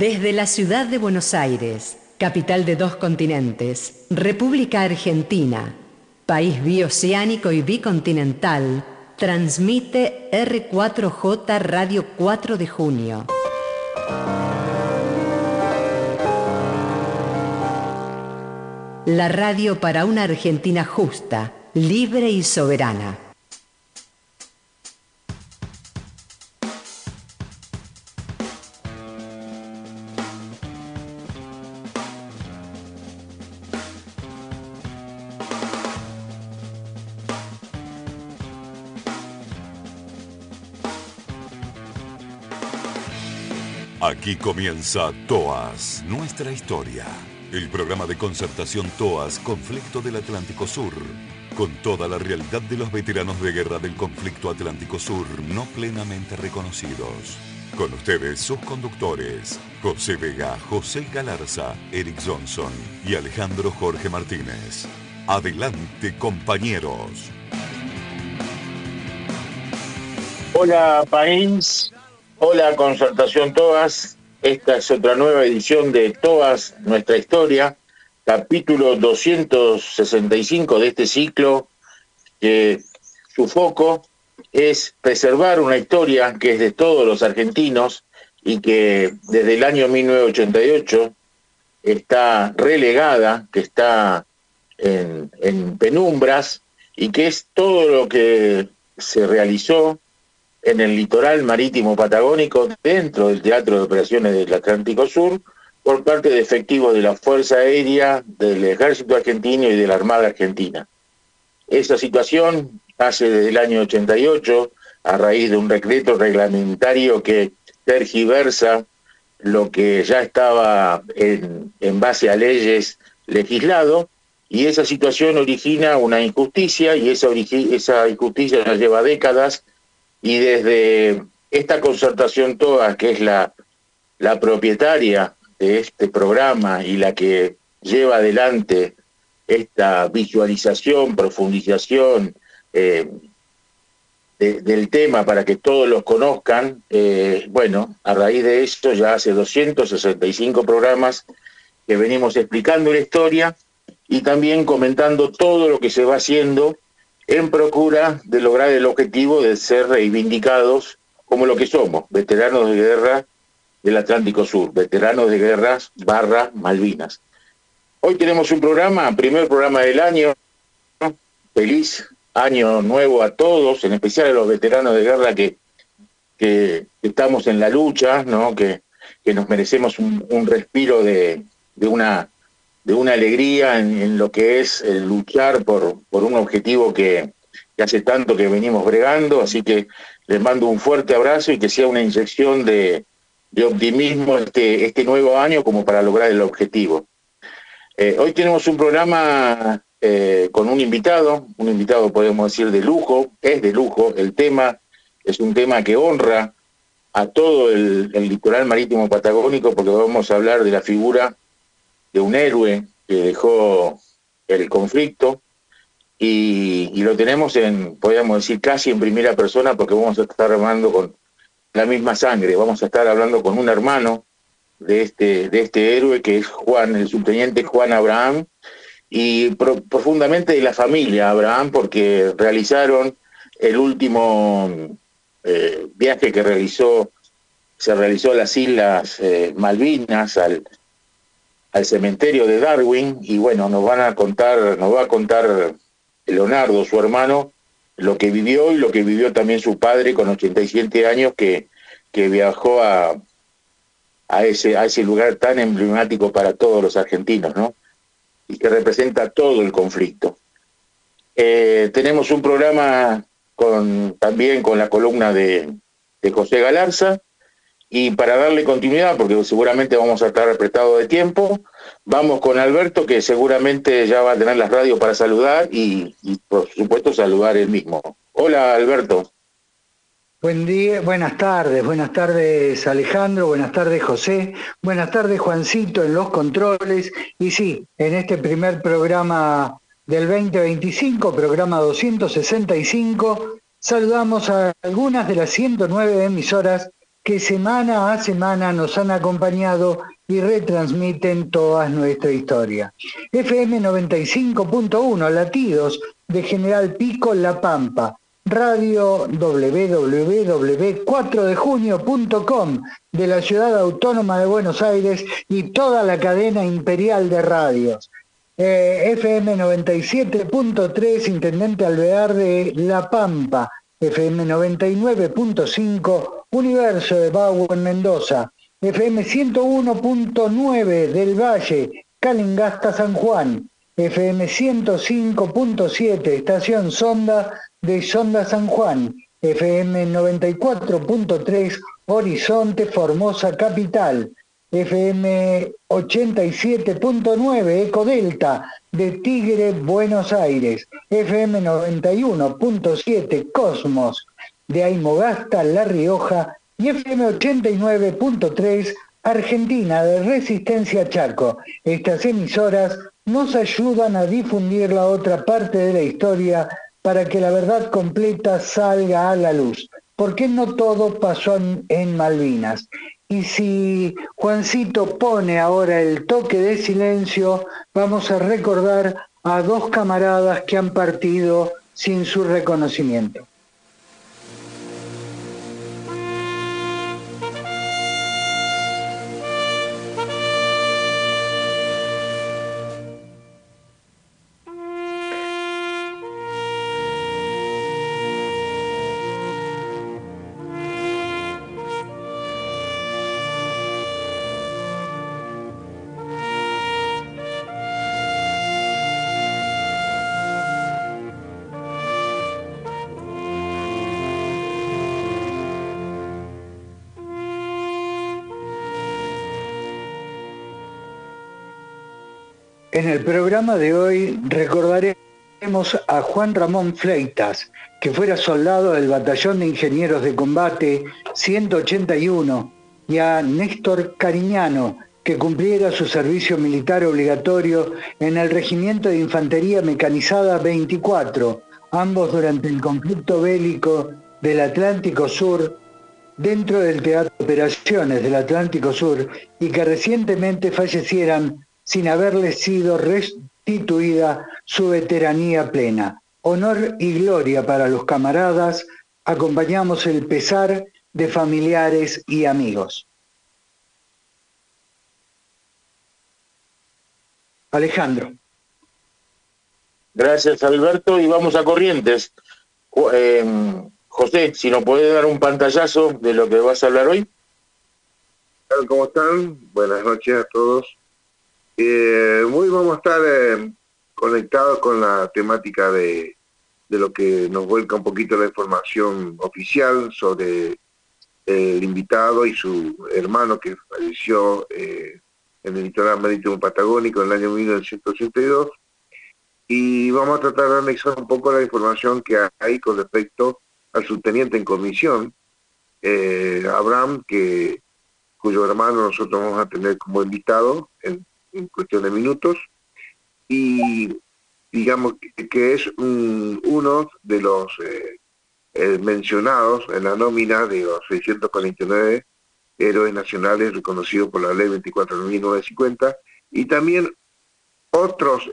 Desde la ciudad de Buenos Aires, capital de 2 continentes, República Argentina, país bioceánico y bicontinental, transmite R4J Radio 4 de Junio. La radio para una Argentina justa, libre y soberana. Aquí comienza TOAS, nuestra historia. El programa de concertación TOAS, Conflicto del Atlántico Sur, con toda la realidad de los veteranos de guerra del conflicto Atlántico Sur no plenamente reconocidos. Con ustedes, sus conductores, José Vega, José Galarza, Eric Johnson y Alejandro Jorge Martínez. Adelante, compañeros. Hola, país. Hola, Concertación TOAS. Esta es otra nueva edición de TOAS, nuestra historia, capítulo 265 de este ciclo, que su foco es preservar una historia que es de todos los argentinos y que desde el año 1988 está relegada, que está en penumbras, y que es todo lo que se realizó en el litoral marítimo patagónico dentro del Teatro de Operaciones del Atlántico Sur por parte de efectivos de la Fuerza Aérea, del Ejército Argentino y de la Armada Argentina. Esa situación hace desde el año 88 a raíz de un decreto reglamentario que tergiversa lo que ya estaba en base a leyes legislado, y esa situación origina una injusticia, y esa injusticia ya lleva décadas. Y desde esta Concertación TOAS, que es la propietaria de este programa y la que lleva adelante esta visualización, profundización del tema para que todos los conozcan, bueno, a raíz de esto ya hace 265 programas que venimos explicando la historia y también comentando todo lo que se va haciendo en procura de lograr el objetivo de ser reivindicados como lo que somos, veteranos de guerra del Atlántico Sur, veteranos de guerras / Malvinas. Hoy tenemos un programa, primer programa del año. Feliz año nuevo a todos, en especial a los veteranos de guerra que estamos en la lucha, ¿no? Que nos merecemos un respiro de una alegría en lo que es el luchar por un objetivo que hace tanto que venimos bregando. Así que les mando un fuerte abrazo y que sea una inyección de optimismo este nuevo año como para lograr el objetivo. Hoy tenemos un programa con un invitado podemos decir de lujo, es de lujo. El tema es un tema que honra a todo el litoral marítimo patagónico, porque vamos a hablar de la figura de un héroe que dejó el conflicto, y lo tenemos podríamos decir, casi en primera persona, porque vamos a estar hablando con la misma sangre, vamos a estar hablando con un hermano de este héroe, que es el subteniente Juan Abraham, y profundamente de la familia Abraham, porque realizaron el último viaje que se realizó a las Islas Malvinas, al cementerio de Darwin, y bueno, nos va a contar Leonardo, su hermano, lo que vivió, y lo que vivió también su padre con 87 años, que viajó a ese lugar tan emblemático para todos los argentinos, ¿no? Y que representa todo el conflicto. Tenemos un programa también con la columna de José Galarza. Y para darle continuidad, porque seguramente vamos a estar apretados de tiempo, vamos con Alberto, que seguramente ya va a tener las radios para saludar y por supuesto saludar él mismo. Hola, Alberto. Buen día, buenas tardes Alejandro, buenas tardes José, buenas tardes Juancito en los controles. Y sí, en este primer programa del 2025, programa 265, saludamos a algunas de las 109 emisoras que semana a semana nos han acompañado y retransmiten toda nuestra historia. FM 95.1 Latidos de General Pico, La Pampa. Radio www.4dejunio.com de la Ciudad Autónoma de Buenos Aires y toda la cadena imperial de radios. FM 97.3 Intendente Alvear de La Pampa. FM 99.5 Universo de Bau en Mendoza. FM 101.9 del Valle, Calingasta, San Juan. FM 105.7 Estación Sonda de Sonda, San Juan. FM 94.3 Horizonte, Formosa, Capital. FM 87.9 Ecodelta de Tigre, Buenos Aires. FM 91.7 Cosmos de Aymogasta, La Rioja. Y FM 89.3 Argentina de Resistencia Chaco. Estas emisoras nos ayudan a difundir la otra parte de la historia para que la verdad completa salga a la luz. Porque no todo pasó en Malvinas. Y si Juancito pone ahora el toque de silencio, vamos a recordar a dos camaradas que han partido sin su reconocimiento. En el programa de hoy recordaremos a Juan Ramón Fleitas, que fuera soldado del Batallón de Ingenieros de Combate 181, y a Néstor Cariñano, que cumpliera su servicio militar obligatorio en el Regimiento de Infantería Mecanizada 24, ambos durante el conflicto bélico del Atlántico Sur, dentro del Teatro de Operaciones del Atlántico Sur, y que recientemente fallecieran sin haberles sido restituida su veteranía plena. Honor y gloria para los camaradas, acompañamos el pesar de familiares y amigos. Alejandro. Gracias, Alberto, y vamos a Corrientes. José, si nos podés dar un pantallazo de lo que vas a hablar hoy. ¿Cómo están? Buenas noches a todos. Hoy vamos a estar conectados con la temática de lo que nos vuelca un poquito la información oficial sobre el invitado y su hermano que falleció en el litoral marítimo patagónico en el año 1982. Y vamos a tratar de analizar un poco la información que hay con respecto al subteniente en comisión, Abraham, cuyo hermano nosotros vamos a tener como invitado en cuestión de minutos, y digamos que es uno de los mencionados en la nómina de los 649 héroes nacionales reconocidos por la ley 24.950, y también otros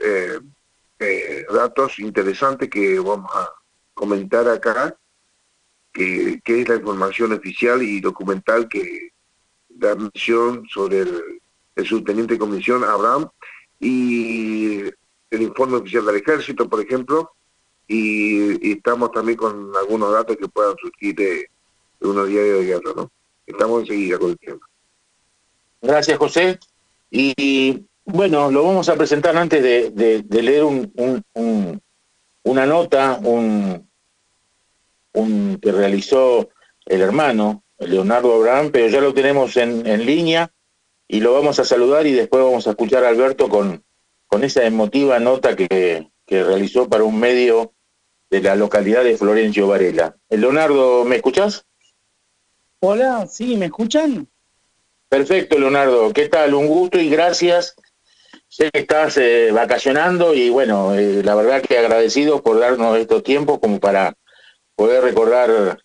datos interesantes que vamos a comentar acá, que es la información oficial y documental que da mención sobre el subteniente de comisión Abraham, y el informe oficial del Ejército, por ejemplo, y estamos también con algunos datos que puedan surgir de unos diarios de guerra, ¿no? Estamos enseguida con el tema. Gracias, José. Y bueno, lo vamos a presentar antes de leer una nota que realizó el hermano, Leonardo Abraham, pero ya lo tenemos en línea y lo vamos a saludar, y después vamos a escuchar a Alberto con esa emotiva nota que realizó para un medio de la localidad de Florencio Varela. Leonardo, ¿me escuchás? Hola, ¿sí? ¿Me escuchan? Perfecto, Leonardo. ¿Qué tal? Un gusto y gracias. Sé que estás vacacionando y bueno, la verdad que agradecido por darnos estos tiempos como para poder recordar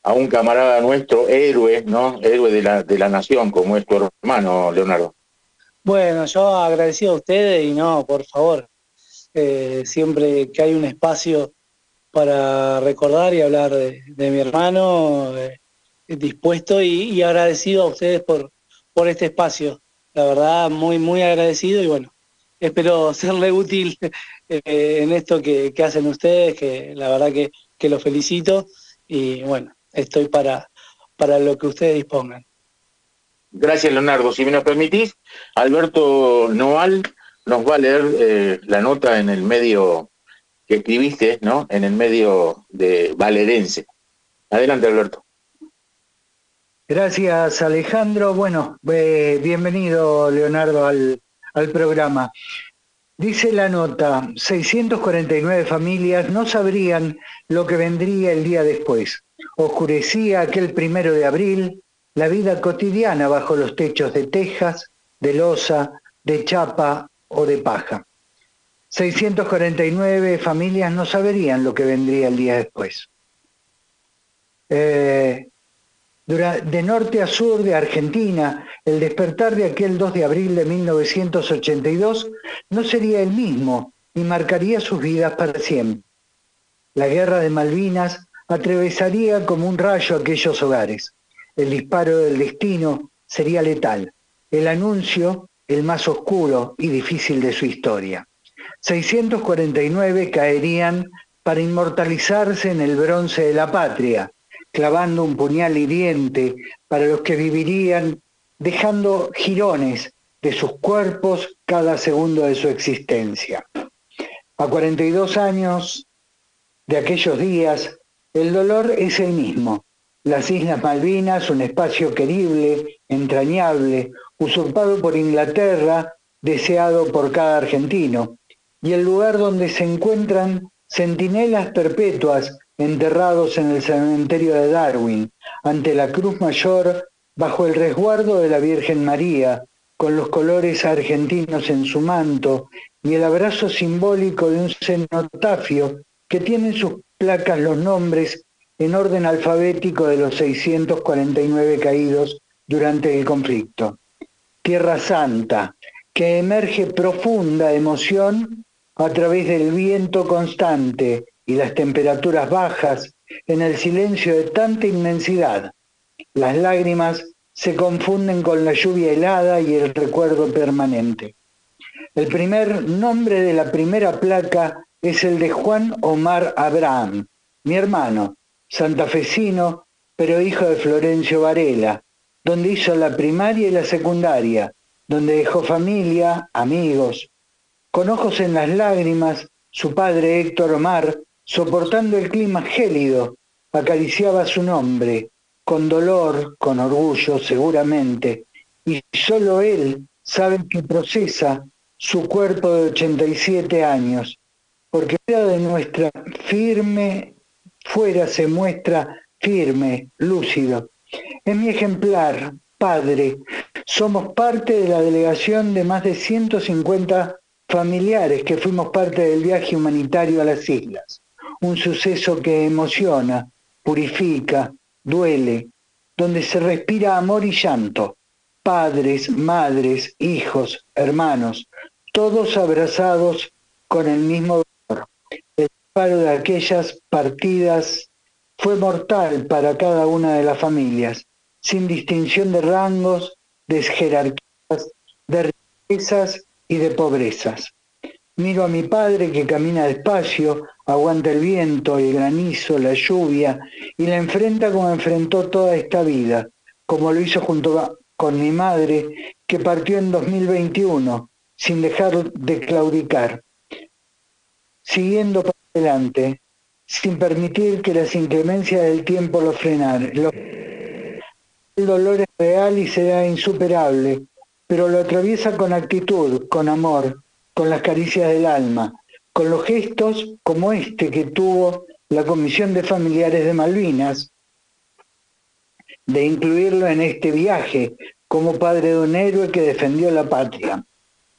a un camarada nuestro, héroe, ¿no? Héroe de la nación, como es tu hermano, Leonardo. Bueno, yo agradecido a ustedes y no, por favor, siempre que hay un espacio para recordar y hablar de mi hermano, dispuesto y agradecido a ustedes por este espacio. La verdad, muy, muy agradecido y bueno, espero serle útil en esto que hacen ustedes, que la verdad que los felicito y bueno, estoy para lo que ustedes dispongan. Gracias, Leonardo. Si me nos permitís, Alberto Noal nos va a leer la nota en el medio que escribiste, ¿no? En el medio de Valerense. Adelante, Alberto. Gracias, Alejandro. Bueno, bienvenido, Leonardo, al programa. Dice la nota, 649 familias no sabrían lo que vendría el día después. Oscurecía aquel 1 de abril la vida cotidiana bajo los techos de tejas, de losa, de chapa o de paja. 649 familias no sabrían lo que vendría el día después. De norte a sur de Argentina, el despertar de aquel 2 de abril de 1982 no sería el mismo y marcaría sus vidas para siempre. La guerra de Malvinas atravesaría como un rayo aquellos hogares. El disparo del destino sería letal. El anuncio, el más oscuro y difícil de su historia. 649 caerían para inmortalizarse en el bronce de la patria, clavando un puñal hiriente para los que vivirían, dejando jirones de sus cuerpos cada segundo de su existencia. A 42 años de aquellos días, el dolor es el mismo. Las Islas Malvinas, un espacio querible, entrañable, usurpado por Inglaterra, deseado por cada argentino, y el lugar donde se encuentran centinelas perpetuas enterrados en el cementerio de Darwin, ante la Cruz Mayor, bajo el resguardo de la Virgen María, con los colores argentinos en su manto y el abrazo simbólico de un cenotafio que tiene en sus placas los nombres en orden alfabético de los 649 caídos durante el conflicto. Tierra Santa, que emerge profunda emoción a través del viento constante y las temperaturas bajas en el silencio de tanta inmensidad. Las lágrimas se confunden con la lluvia helada y el recuerdo permanente. El primer nombre de la primera placa es el de Juan Omar Abraham, mi hermano, santafesino, pero hijo de Florencio Varela, donde hizo la primaria y la secundaria, donde dejó familia, amigos. Con ojos en las lágrimas, su padre Héctor Omar, soportando el clima gélido, acariciaba su nombre, con dolor, con orgullo seguramente, y solo él sabe que procesa su cuerpo de 87 años, porque fuera de nuestra fuera se muestra firme, lúcido. Es mi ejemplar, padre. Somos parte de la delegación de más de 150 familiares que fuimos parte del viaje humanitario a las islas. Un suceso que emociona, purifica, duele, donde se respira amor y llanto. Padres, madres, hijos, hermanos, todos abrazados con el mismo dolor. El disparo de aquellas partidas fue mortal para cada una de las familias, sin distinción de rangos, de jerarquías, de riquezas y de pobrezas. Miro a mi padre que camina despacio, aguanta el viento, el granizo, la lluvia y la enfrenta como enfrentó toda esta vida, como lo hizo junto con mi madre que partió en 2021 sin dejar de claudicar, siguiendo para adelante, sin permitir que las inclemencias del tiempo lo frenaran. El dolor es real y será insuperable, pero lo atraviesa con actitud, con amor, con las caricias del alma, con los gestos como este que tuvo la Comisión de Familiares de Malvinas, de incluirlo en este viaje como padre de un héroe que defendió la patria.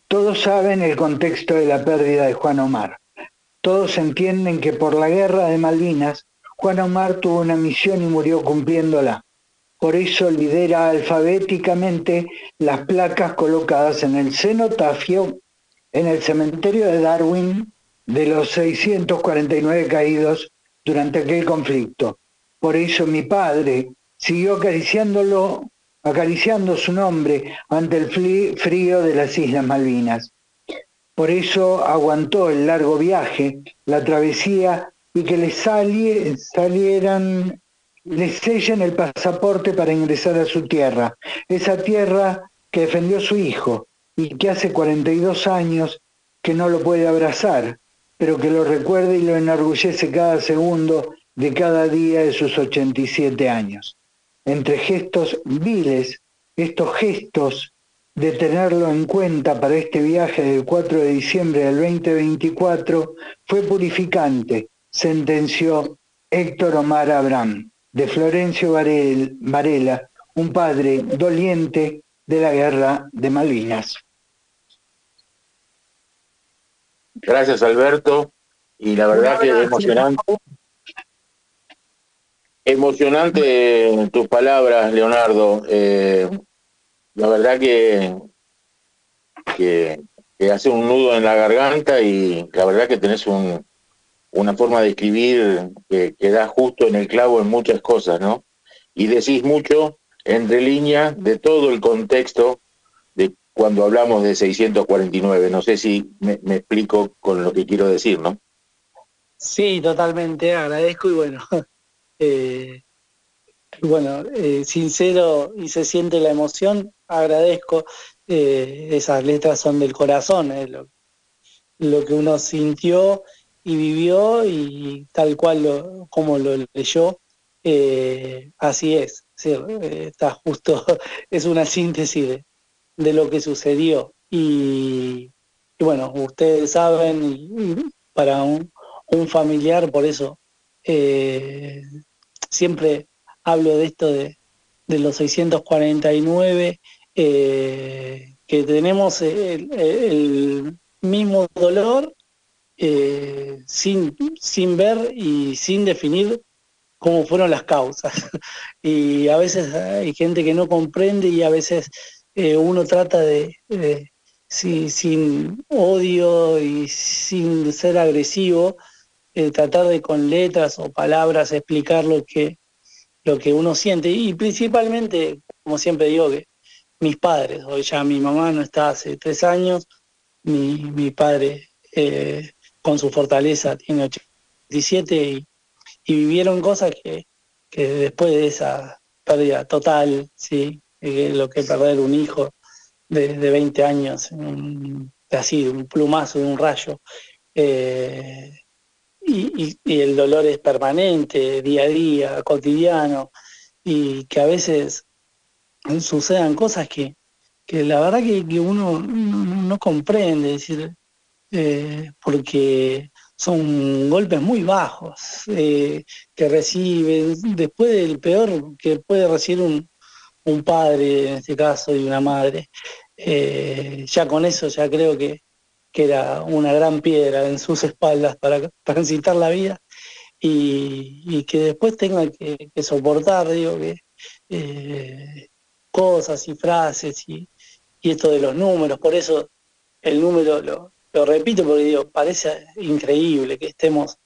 Todos saben el contexto de la pérdida de Juan Omar. Todos entienden que por la guerra de Malvinas Juan Omar tuvo una misión y murió cumpliéndola. Por eso lidera alfabéticamente las placas colocadas en el cenotafio en el cementerio de Darwin de los 649 caídos durante aquel conflicto. Por eso mi padre siguió acariciando su nombre ante el frío de las Islas Malvinas. Por eso aguantó el largo viaje, la travesía y que le sellen el pasaporte para ingresar a su tierra, esa tierra que defendió su hijo y que hace 42 años que no lo puede abrazar, pero que lo recuerda y lo enorgullece cada segundo de cada día de sus 87 años. Entre gestos viles, estos gestos de tenerlo en cuenta para este viaje del 4 de diciembre del 2024 fue purificante, sentenció Héctor Omar Abraham, de Florencio Varela, un padre doliente de la guerra de Malvinas. Gracias, Alberto. Y la verdad que emocionante tus palabras, Leonardo. La verdad que hace un nudo en la garganta y la verdad que tenés una forma de escribir que da justo en el clavo en muchas cosas, ¿no? Y decís mucho entre líneas de todo el contexto de cuando hablamos de 649. No sé si me explico con lo que quiero decir, ¿no? Sí, totalmente, agradezco y bueno, sincero y se siente la emoción, agradezco, esas letras son del corazón, lo que uno sintió y vivió y tal cual como lo leyó, así es, sí, está justo, es una síntesis de lo que sucedió y bueno, ustedes saben, y para un familiar, por eso siempre hablo de esto de los 649, que tenemos el mismo dolor, sin ver y sin definir cómo fueron las causas. Y a veces hay gente que no comprende y a veces uno trata sin odio y sin ser agresivo, tratar de con letras o palabras explicar lo que uno siente. Y principalmente, como siempre digo, que mis padres, hoy ya mi mamá no está hace 3 años, mi padre con su fortaleza tiene 87 y vivieron cosas que después de esa pérdida total, ¿sí? Lo que es perder un hijo de 20 años, así, de un plumazo, de un rayo, y el dolor es permanente, día a día, cotidiano, y que a veces sucedan cosas que la verdad que uno no comprende, es decir, porque son golpes muy bajos que reciben, después del peor que puede recibir un padre, en este caso, y una madre. Ya con eso ya creo que era una gran piedra en sus espaldas para transitar la vida y que después tenga que soportar, digo, que cosas y frases y esto de los números. Por eso el número lo repito, porque digo, parece increíble que estemos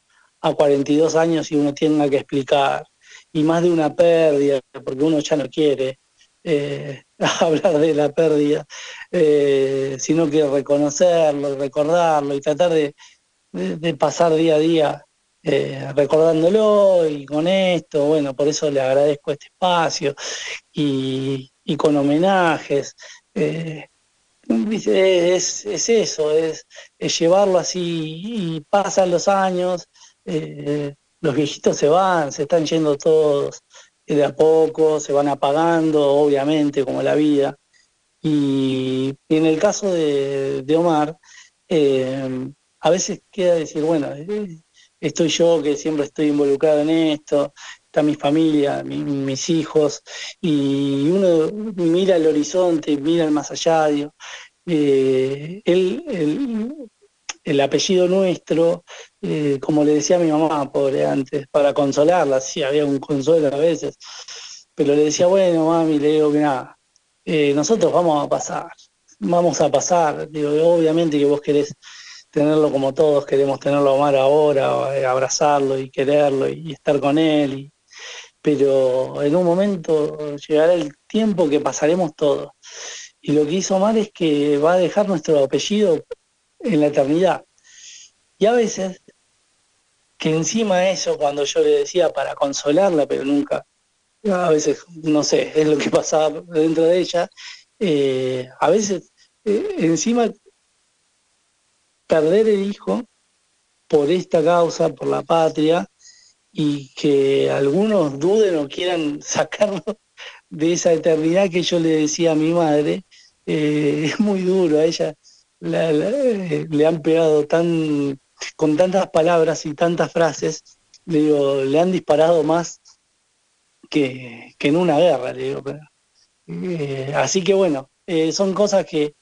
a 42 años y uno tenga que explicar, y más de una pérdida, porque uno ya no quiere hablar de la pérdida, sino que reconocerlo, recordarlo y tratar de pasar día a día recordándolo y con esto, bueno, por eso le agradezco este espacio y con homenajes. Es eso, es llevarlo así y pasan los años, los viejitos se van, se están yendo todos de a poco, se van apagando, obviamente, como la vida. Y en el caso de Omar, a veces queda decir, bueno, estoy yo que siempre estoy involucrado en esto, está mi familia, mis hijos, y uno mira el horizonte, mira el más allá, digo, él el apellido nuestro, como le decía a mi mamá, pobre, antes, para consolarla, sí, había un consuelo a veces, pero le decía, bueno, mami, le digo, mira, nosotros vamos a pasar, digo, obviamente que vos querés tenerlo como todos queremos tenerlo a Omar ahora, abrazarlo y quererlo y estar con él, pero en un momento llegará el tiempo que pasaremos todos. Y lo que hizo Omar es que va a dejar nuestro apellido en la eternidad. Y a veces, que encima de eso, cuando yo le decía para consolarla, pero nunca, a veces, no sé, es lo que pasaba dentro de ella, a veces, encima, perder el hijo por esta causa, por la patria, y que algunos duden o quieran sacarlo de esa eternidad que yo le decía a mi madre, es muy duro. A ella le han pegado con tantas palabras y tantas frases, le digo, le han disparado más que en una guerra, le digo. Así que bueno, son cosas que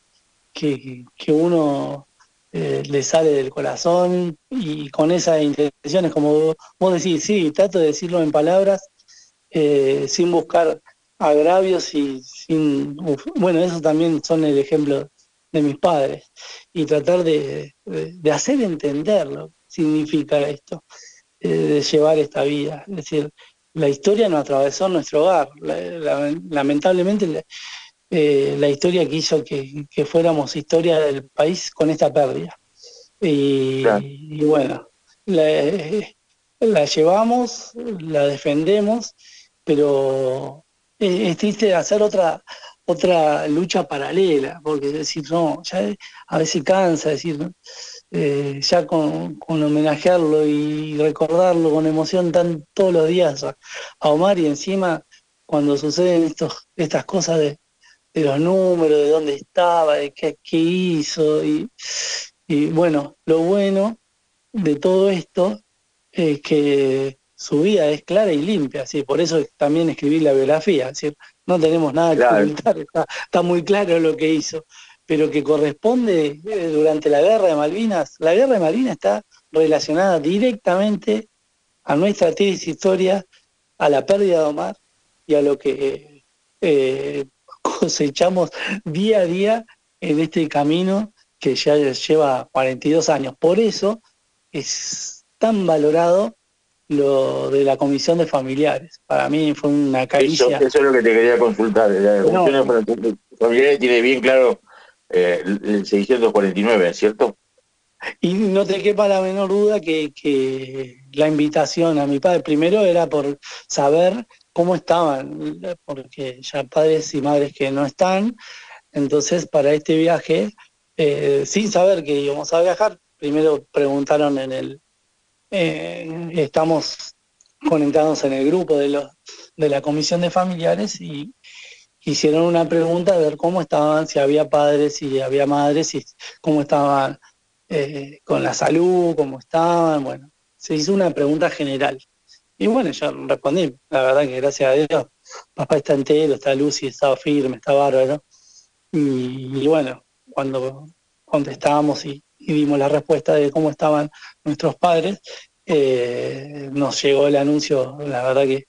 uno le sale del corazón y con esas intenciones, como vos decís, sí, trato de decirlo en palabras, sin buscar agravios y bueno, eso también son el ejemplo de mis padres, y tratar de hacer entender lo que significa esto, de llevar esta vida. Es decir, la historia nos atravesó nuestro hogar. Lamentablemente, la historia que hizo que fuéramos historia del país con esta pérdida. Claro. Y bueno, la llevamos, la defendemos, pero es triste hacer otra lucha paralela, porque es decir, no, ya a veces cansa decir, ¿no? Ya con homenajearlo y recordarlo con emoción todos los días a Omar, y encima cuando suceden estas cosas de los números, de dónde estaba, de qué hizo, y bueno, lo bueno de todo esto es que su vida es clara y limpia, ¿sí? Por eso también escribí la biografía, ¿sí? No tenemos nada que Claro. ocultar, está muy claro lo que hizo, pero que corresponde durante la Guerra de Malvinas. La Guerra de Malvinas está relacionada directamente a nuestra triste historia, a la pérdida de Omar y a lo que cosechamos día a día en este camino que ya lleva 42 años. Por eso es tan valorado lo de la comisión de familiares. Para mí fue una caricia Eso es lo que te quería consultar. La Comisión enorme. de Familiares tiene bien claro el 649, ¿cierto? Y no te quepa la menor duda que la invitación a mi padre primero era por saber cómo estaban, porque ya padres y madres que no están. Entonces, para este viaje, sin saber que íbamos a viajar, primero preguntaron estamos conectados en el grupo de la comisión de familiares, y hicieron una pregunta de ver cómo estaban, si había padres, si había madres, y cómo estaban con la salud, cómo estaban. Bueno, se hizo una pregunta general. Y bueno, yo respondí, la verdad que gracias a Dios, papá está entero, está Lucy, está firme, está bárbaro. Y bueno, cuando contestábamos y dimos la respuesta de cómo estaban nuestros padres, nos llegó el anuncio, la verdad que,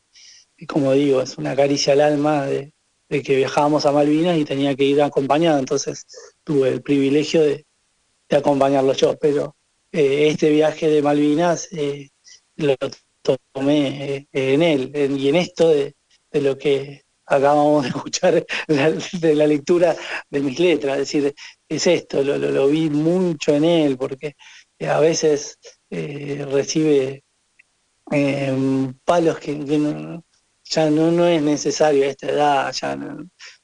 como digo, es una caricia al alma de que viajábamos a Malvinas y tenía que ir acompañado, entonces tuve el privilegio de acompañarlo yo, pero este viaje de Malvinas lo tomé en él, y en esto de lo que acabamos de escuchar, de la lectura de mis letras. Es decir, es esto, lo vi mucho en él, porque a veces recibe palos que ya no es necesario a esta edad,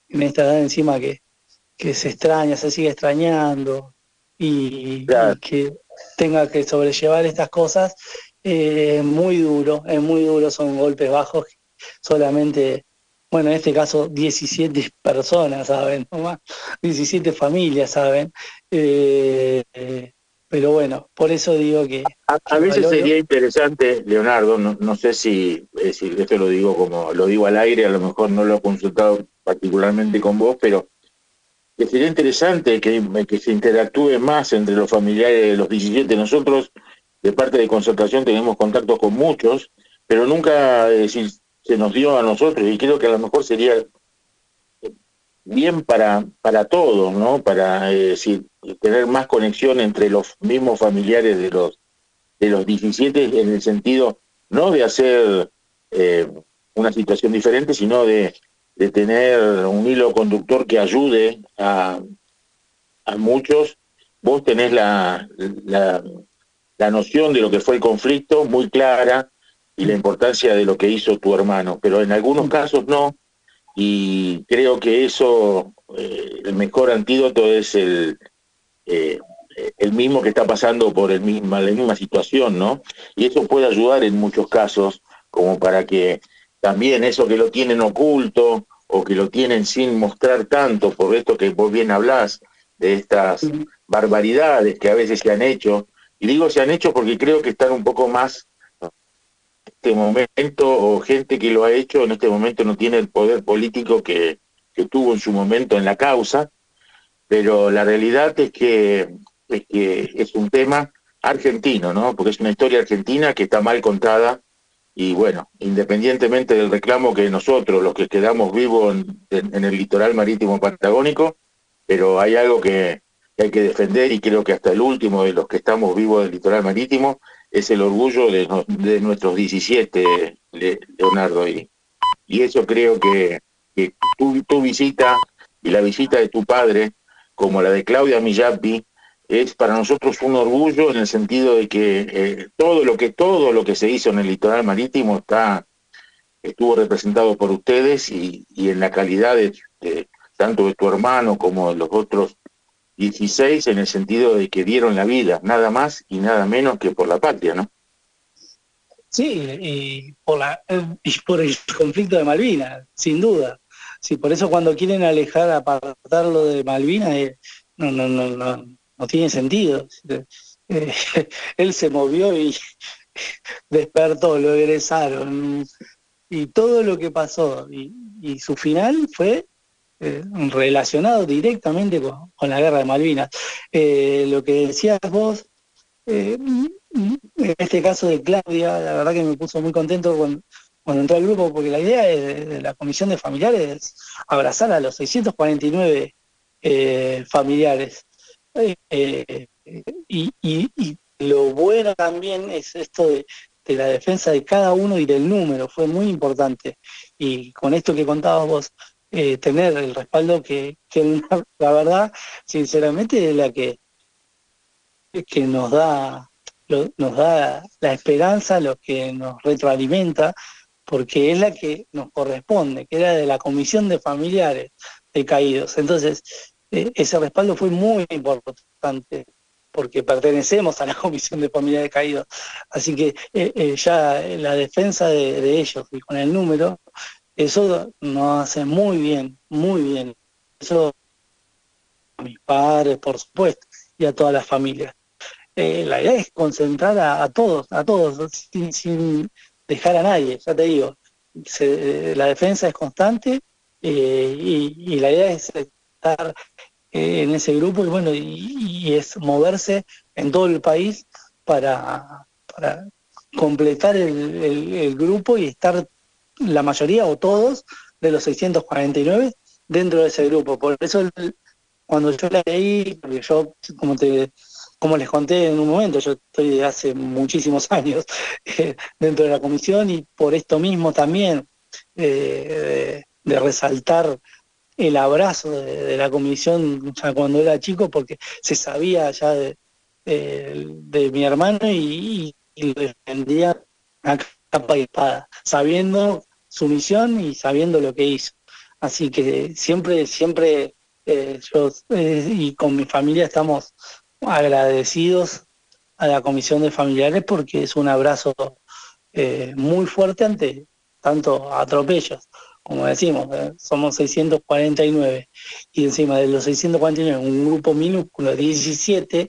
en esta edad encima que se extraña, se sigue extrañando, y Claro. que tenga que sobrellevar estas cosas, es muy duro, son golpes bajos, solamente, bueno, en este caso 17 personas, ¿saben? No más, 17 familias, ¿saben? Pero bueno, por eso digo A que veces valoro. sería interesante, Leonardo, no sé si esto lo digo como lo digo al aire, a lo mejor no lo he consultado particularmente con vos, pero que sería interesante que se interactúe más entre los familiares de los 17. Nosotros, de parte de Concertación, tenemos contacto con muchos, pero nunca se nos dio a nosotros, y creo que a lo mejor sería bien para todos, ¿no? Para tener más conexión entre los mismos familiares de los 17, en el sentido no de hacer una situación diferente, sino de tener un hilo conductor que ayude a muchos. Vos tenés la noción de lo que fue el conflicto muy clara y la importancia de lo que hizo tu hermano, pero en algunos casos no, y creo que eso, el mejor antídoto es el mismo que está pasando por la misma situación, ¿no? Y eso puede ayudar en muchos casos, como para que también eso que lo tienen oculto o que lo tienen sin mostrar tanto, por esto que vos bien hablás, de estas barbaridades que a veces se han hecho, y digo se han hecho porque creo que están un poco más en este momento, o gente que lo ha hecho en este momento no tiene el poder político que tuvo en su momento en la causa, pero la realidad es que es un tema argentino, ¿no? Porque es una historia argentina que está mal contada, y bueno, independientemente del reclamo que nosotros, los que quedamos vivos en el litoral marítimo patagónico, pero hay algo que hay que defender, y creo que hasta el último de los que estamos vivos del litoral marítimo es el orgullo de nuestros 17, Leonardo, y eso creo que tu visita y la visita de tu padre, como la de Claudia Millapi, es para nosotros un orgullo, en el sentido de que todo lo que se hizo en el litoral marítimo estuvo representado por ustedes, y en la calidad tanto de tu hermano como de los otros 16, en el sentido de que dieron la vida, nada más y nada menos que por la patria, ¿no? Sí, y por el conflicto de Malvinas, sin duda. Sí, por eso cuando quieren apartarlo de Malvinas, no tiene sentido. Eh, Él se movió y despertó, lo egresaron, y todo lo que pasó, y su final fue relacionado directamente con la guerra de Malvinas. Lo que decías vos, en este caso de Claudia, la verdad que me puso muy contento cuando entró al grupo, porque la idea de la comisión de familiares es abrazar a los 649 familiares. Eh, y lo bueno también es esto de la defensa de cada uno y del número, fue muy importante. Y con esto que contabas vos, tener el respaldo que la verdad, sinceramente, es la que nos da la esperanza, lo que nos retroalimenta, porque es la que nos corresponde, que era de la comisión de familiares de caídos. Entonces, ese respaldo fue muy importante, porque pertenecemos a la comisión de familiares de caídos. Así que ya la defensa de ellos y con el número, eso nos hace muy bien, muy bien. Eso a mis padres, por supuesto, y a todas las familias. La idea es concentrar a todos, sin dejar a nadie, ya te digo. La defensa es constante, y la idea es estar en ese grupo, y bueno, y es moverse en todo el país para completar el grupo y estar la mayoría o todos de los 649 dentro de ese grupo. Por eso cuando yo la leí, porque yo, como les conté en un momento, yo estoy de hace muchísimos años dentro de la comisión, y por esto mismo también de resaltar el abrazo de la comisión ya cuando era chico, porque se sabía ya de mi hermano, y lo defendía a capa y espada, sabiendo su misión y sabiendo lo que hizo. Así que siempre yo y con mi familia estamos agradecidos a la comisión de familiares, porque es un abrazo muy fuerte ante tanto atropellos. Como decimos, somos 649, y encima de los 649, un grupo minúsculo, 17,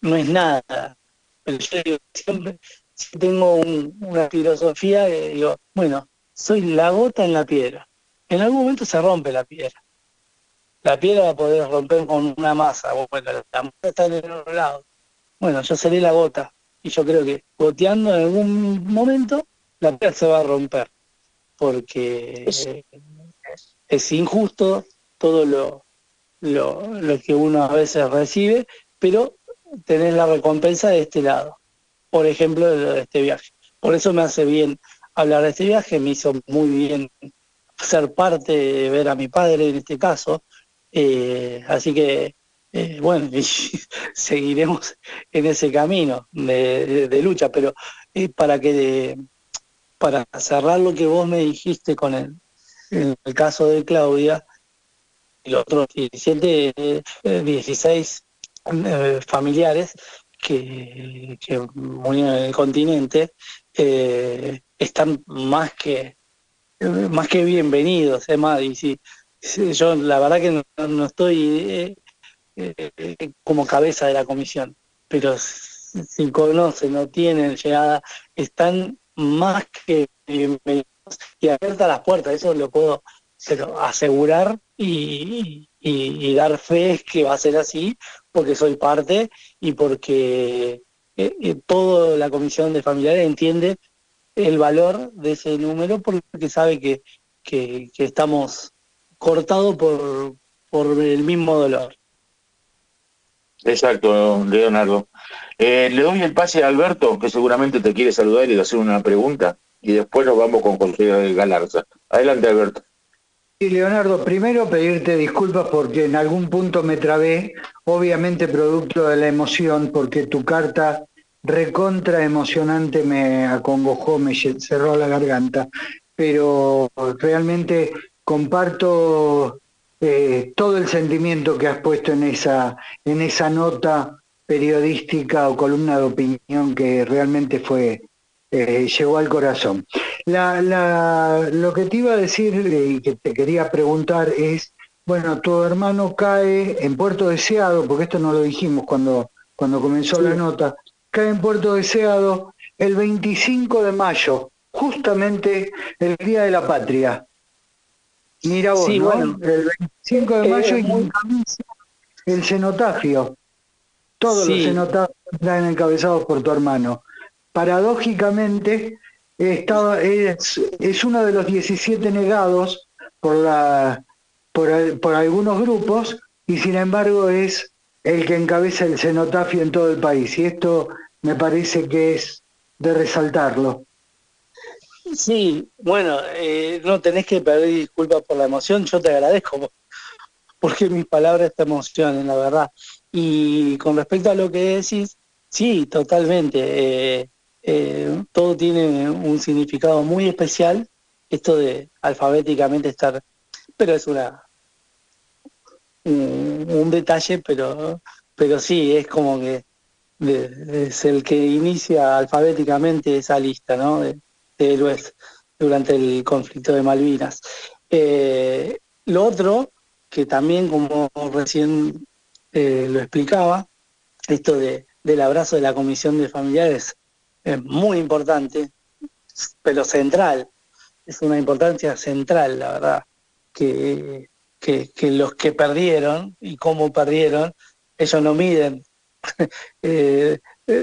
no es nada. Pero yo digo, siempre tengo una filosofía que digo, bueno, soy la gota en la piedra. En algún momento se rompe la piedra, la piedra la podés romper con una masa, bueno, la masa está en el otro lado. Bueno, yo seré la gota, y yo creo que goteando en algún momento la piedra se va a romper, porque es injusto todo lo que uno a veces recibe, pero tenés la recompensa de este lado, por ejemplo, de este viaje. Por eso me hace bien hablar de este viaje, me hizo muy bien ser parte de ver a mi padre en este caso, así que, bueno, y seguiremos en ese camino de lucha, pero para para cerrar lo que vos me dijiste con el caso de Claudia, y los otros 17, 16 familiares que murieron en el continente, están más que bienvenidos, Madi. Sí, yo la verdad que no estoy como cabeza de la comisión, pero si conocen, no tienen llegada, están más que bienvenidos y abiertas las puertas, eso lo puedo asegurar y dar fe que va a ser así, porque soy parte y porque toda la comisión de familiares entiende el valor de ese número, porque sabe que estamos cortados por el mismo dolor. Exacto, Leonardo. Le doy el pase a Alberto, que seguramente te quiere saludar y hacer una pregunta, y después nos vamos con José Galarza. Adelante, Alberto. Sí, Leonardo, primero pedirte disculpas porque en algún punto me trabé, obviamente producto de la emoción, porque tu carta recontra emocionante me acongojó, me cerró la garganta, pero realmente comparto todo el sentimiento que has puesto en esa nota periodística o columna de opinión que realmente llegó al corazón. Lo que te iba a decir y que te quería preguntar es, bueno, tu hermano cae en Puerto Deseado, porque esto no lo dijimos cuando comenzó la nota, cae en Puerto Deseado el 25 de mayo, justamente el Día de la Patria. Mira vos, Sí, ¿no? bueno, El 25 de mayo y muy, el cenotafio. Todos los sí, cenotafios están encabezados por tu hermano. Paradójicamente, es uno de los 17 negados por algunos grupos y sin embargo es el que encabeza el cenotafio en todo el país. Y esto me parece que es de resaltarlo. sí, bueno, no tenés que pedir disculpas por la emoción, yo te agradezco porque mis palabras te emocionan, la verdad. Y con respecto a lo que decís, sí, totalmente. Todo tiene un significado muy especial, esto de alfabéticamente estar, pero es un detalle, pero sí, es como que es el que inicia alfabéticamente esa lista, ¿no? De héroes durante el conflicto de Malvinas. Lo otro, que también como recién lo explicaba, esto del abrazo de la comisión de familiares es muy importante, pero central, es una importancia central, la verdad, que, que los que perdieron y cómo perdieron, ellos no miden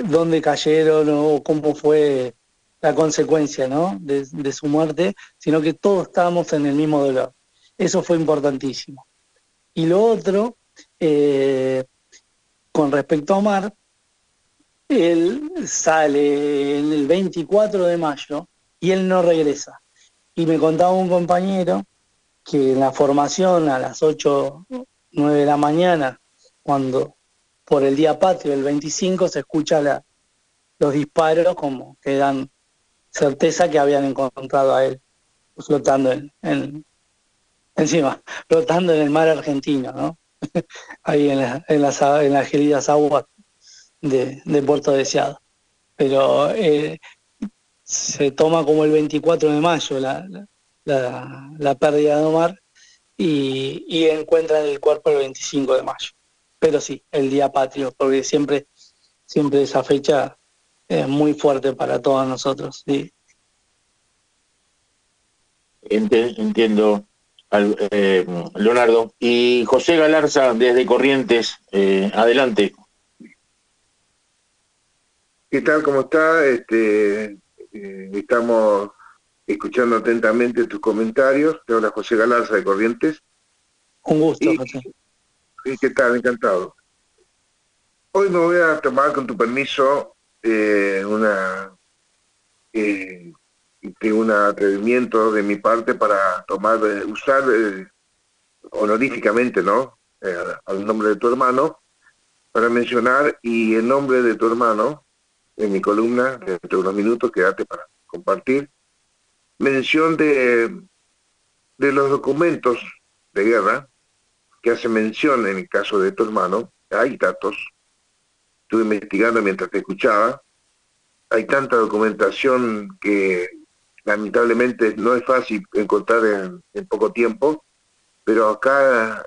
dónde cayeron o cómo fue la consecuencia, ¿no? de su muerte, sino que todos estábamos en el mismo dolor. Eso fue importantísimo. Y lo otro, con respecto a Omar, él sale en el 24 de mayo y él no regresa. Y me contaba un compañero que en la formación a las 8, 9 de la mañana, cuando por el Día Patrio, el 25, se escucha los disparos como que dan certeza que habían encontrado a él flotando encima, flotando en el mar argentino, ¿no? Ahí en las gélidas aguas de Puerto Deseado. Pero se toma como el 24 de mayo la pérdida de Omar y encuentran el cuerpo el 25 de mayo. Pero sí, el Día Patrio, porque siempre esa fecha es muy fuerte para todos nosotros. ¿Sí? Entiendo, Leonardo. Y José Galarza, desde Corrientes, adelante. ¿Qué tal? ¿Cómo está? Estamos escuchando atentamente tus comentarios. Te habla José Galarza de Corrientes. Un gusto, José. ¿Y qué tal? Encantado. Hoy me voy a tomar, con tu permiso, un atrevimiento de mi parte para usar honoríficamente, ¿no? Al nombre de tu hermano, para mencionar, y en nombre de tu hermano, en mi columna, dentro de unos minutos, quédate para compartir, mención de los documentos de guerra que hace mención en el caso de tu hermano. Hay datos, estuve investigando mientras te escuchaba, hay tanta documentación que lamentablemente no es fácil encontrar en poco tiempo, pero acá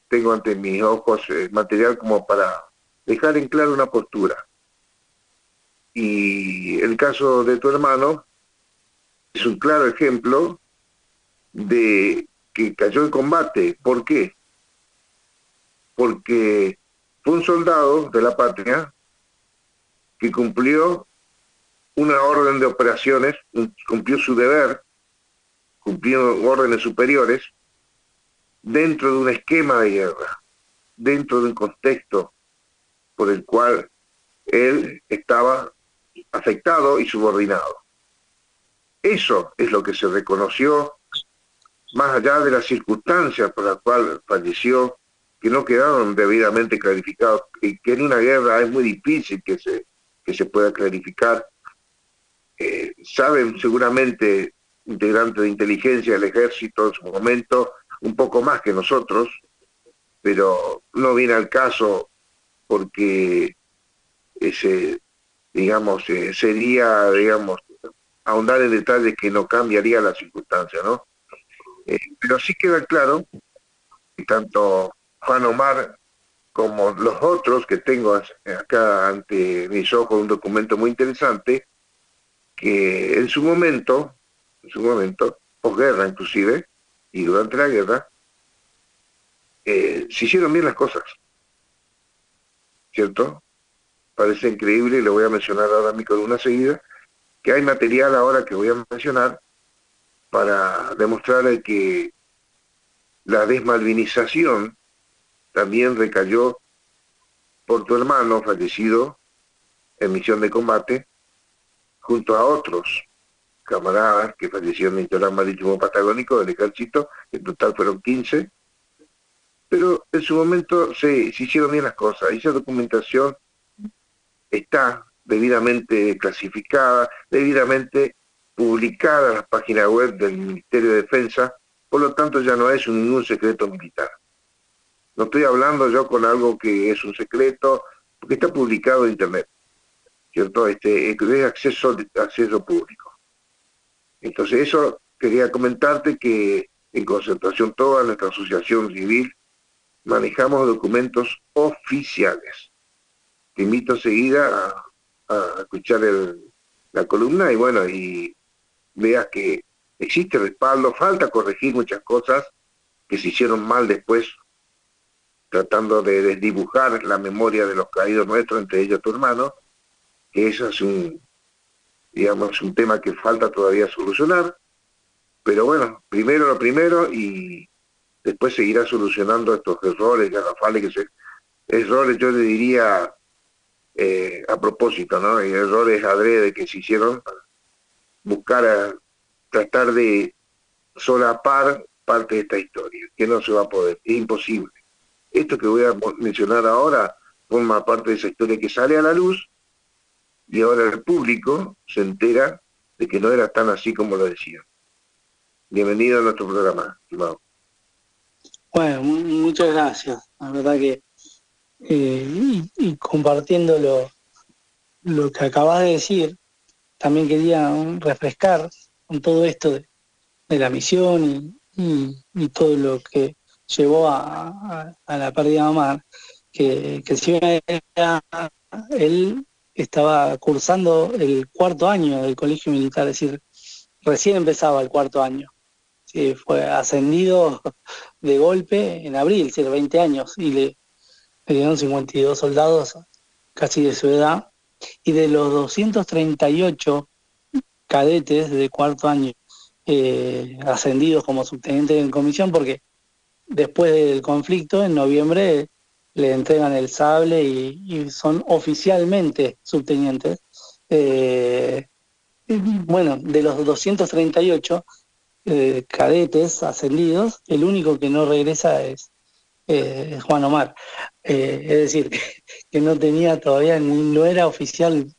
tengo ante mis ojos material como para dejar en claro una postura. Y el caso de tu hermano es un claro ejemplo de que cayó en combate. ¿Por qué? Porque fue un soldado de la patria que cumplió una orden de operaciones, cumplió su deber, cumplió órdenes superiores dentro de un esquema de guerra, dentro de un contexto por el cual él estaba afectado y subordinado. Eso es lo que se reconoció, más allá de las circunstancias por las cuales falleció, que no quedaron debidamente clarificados, y que en una guerra es muy difícil que se pueda clarificar. Saben seguramente integrantes de inteligencia del ejército en su momento, un poco más que nosotros, pero no viene al caso porque sería, ahondar en detalles que no cambiaría la circunstancia, ¿no? Pero sí queda claro que tanto Juan Omar como los otros que tengo acá ante mis ojos, un documento muy interesante, que en su momento, posguerra inclusive, y durante la guerra, se hicieron bien las cosas, ¿cierto? Parece increíble, y lo voy a mencionar ahora en mi columna seguida, que hay material ahora que voy a mencionar para demostrar que la desmalvinización también recayó por tu hermano fallecido en misión de combate, junto a otros camaradas que fallecieron en el litoral marítimo patagónico del ejército. En total fueron 15, pero en su momento se hicieron bien las cosas, y esa documentación está debidamente clasificada, debidamente publicada en las páginas web del Ministerio de Defensa, por lo tanto ya no es ningún secreto militar. No estoy hablando yo con algo que es un secreto, porque está publicado en Internet, ¿cierto? Es acceso público. Entonces eso quería comentarte, que en Concertación Toda, nuestra asociación civil, manejamos documentos oficiales. Te invito enseguida a escuchar la columna y veas que existe respaldo. Falta corregir muchas cosas que se hicieron mal después, tratando de desdibujar la memoria de los caídos nuestros, entre ellos tu hermano, que eso es un tema que falta todavía solucionar. Pero bueno, primero lo primero, y después seguirá solucionando estos errores garrafales, errores yo le diría a propósito, ¿no? Y errores adrede que se hicieron para buscar tratar de solapar parte de esta historia, que no se va a poder, es imposible. Esto que voy a mencionar ahora forma parte de esa historia que sale a la luz, y ahora el público se entera de que no era tan así como lo decían. Bienvenido a nuestro programa, estimado. Bueno, muchas gracias. La verdad que y compartiendo lo que acabas de decir, también quería refrescar con todo esto de la misión y todo lo que llevó a la pérdida de Omar, que si bien él estaba cursando el 4º año del colegio militar, es decir, recién empezaba el 4º año. sí, fue ascendido de golpe en abril, es decir, 20 años, y le dieron 52 soldados, casi de su edad, y de los 238 cadetes de cuarto año ascendidos como subteniente en comisión, porque después del conflicto, en noviembre, le entregan el sable y son oficialmente subtenientes. Bueno, de los 238 cadetes ascendidos, el único que no regresa es Juan Omar. Es decir, que no tenía todavía, no era oficialmente